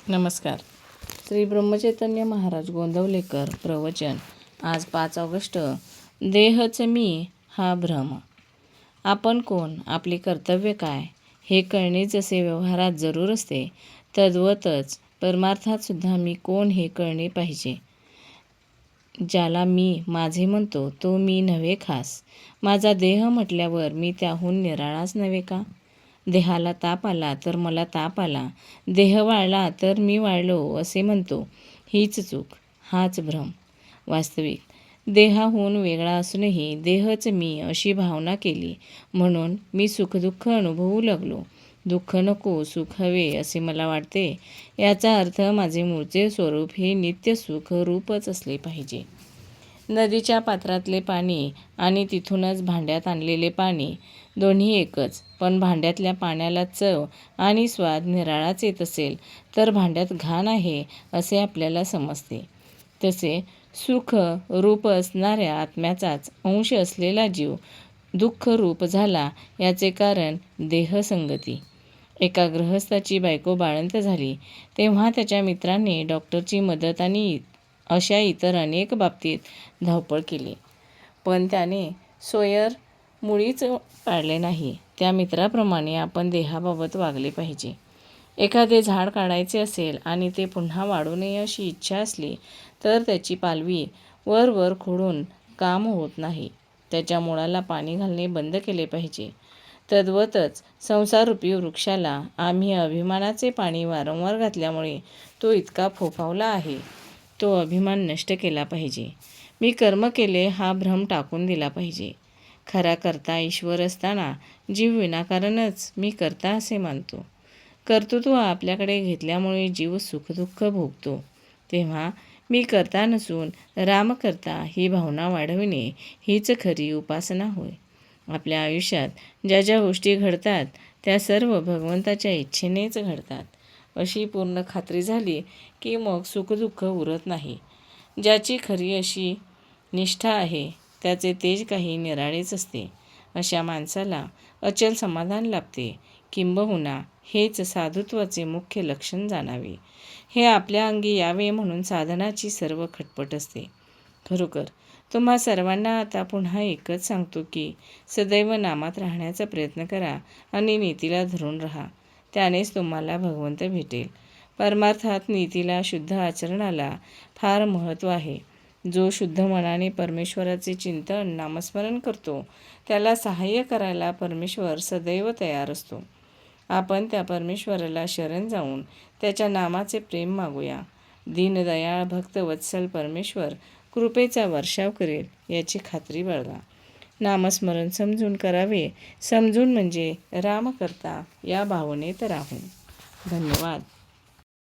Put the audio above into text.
नमस्कार. श्री ब्रह्मचैतन्य महाराज गोंदवलेकर प्रवचन. आज 5 ऑगस्ट. देहच मी हा भ्रम. आपण कोण, आपले कर्तव्य काय, हे कळणे जसे व्यवहारात जरूर असते, तद्वतच परमार्थात सुद्धा मी कोण हे कळणे पाहिजे. ज्याला मी माझे म्हणतो तो मी नव्हे खास. माझा देह म्हटल्यावर मी त्याहून निराळाच नव्हे का? देहाला ताप आला तर मला ताप आला, देह वाळला तर मी वाळलो असे म्हणतो. हीच चूक, हाच भ्रम. वास्तविक देहाहून वेगळा असूनही देहच मी अशी भावना केली, म्हणून मी सुखदुःख अनुभवू लागलो. दुःख नको, सुख हवे असे मला वाटते. याचा अर्थ माझे मूळचे स्वरूप हे नित्य सुख रूपच असले पाहिजे. नदीच्या पात्रातले पाणी आणि तिथूनच भांड्यात आणलेले पाणी दोन्ही एकच, पण भांड्यातल्या पाण्याला चव आणि स्वाद निराळाच येत असेल तर भांड्यात घाण आहे असे आपल्याला समजते. तसे सुख रूप असणाऱ्या आत्म्याचाच अंश असलेला जीव दुःख रूप झाला, याचे कारण देहसंगती. एका गृहस्थाची बायको बाळंत झाली तेव्हा त्याच्या मित्रांनी डॉक्टरची मदत आणि अशा इतर अनेक बाबतीत धावपळ केली, पण त्याने सोयर मुळीच पाळले नाही. त्या मित्राप्रमाणे आपण देहाबाबत वागले पाहिजे. एखादे झाड काढायचे असेल आणि ते पुन्हा वाढू नये अशी इच्छा असली तर त्याची पालवी वर वर खोडून काम होत नाही. त्याच्या मुळाला पाणी घालणे बंद केले पाहिजे. तद्वतच संसाररूपी वृक्षाला आम्ही अभिमानाचे पाणी वारंवार घातल्यामुळे तो इतका फोफावला आहे. तो अभिमान नष्ट केला पाहिजे. मी कर्म केले हा भ्रम टाकून दिला पाहिजे. खरा कर्ता ईश्वर असताना जीव विनाकारणच मी कर्ता असे मानतो. कर्तृत्व आपल्याकडे घेतल्यामुळे जीव सुखदुःख भोगतो. तेव्हा मी कर्ता नसून रामकर्ता ही भावना वाढविणे हीच खरी उपासना होय. आपल्या आयुष्यात ज्या ज्या गोष्टी घडतात त्या सर्व भगवंताच्या इच्छेनेच घडतात अशी पूर्ण खात्री झाली की मग सुखदुःख उरत नाही. ज्याची खरी अशी निष्ठा आहे त्याचे तेज काही निराळेच असते. अशा माणसाला अचल समाधान लाभते. किंबहुना हेच साधुत्वाचे मुख्य लक्षण जाणावे. हे आपल्या अंगी यावे म्हणून साधनाची सर्व खटपट असते. खरोखर तुम्हा सर्वांना आता पुन्हा एकच सांगतो की सदैव नामात राहण्याचा प्रयत्न करा आणि नीतीला धरून राहा. त्यानेच तुम्हाला भगवंत भेटेल. परमार्थात नीतीला, शुद्ध आचरणाला फार महत्त्व आहे. जो शुद्ध मनाने परमेश्वराचे चिंतन, नामस्मरण करतो त्याला सहाय्य करायला परमेश्वर सदैव तयार असतो. आपण त्या परमेश्वराला शरण जाऊन त्याच्या नामाचे प्रेम मागूया. दीनदयाळ भक्तवत्सल परमेश्वर कृपेचा वर्षाव करेल याची खात्री बाळगा. नामस्मरण समजून करावे. समजून म्हणजे राम करता या भावनेत राहून. धन्यवाद.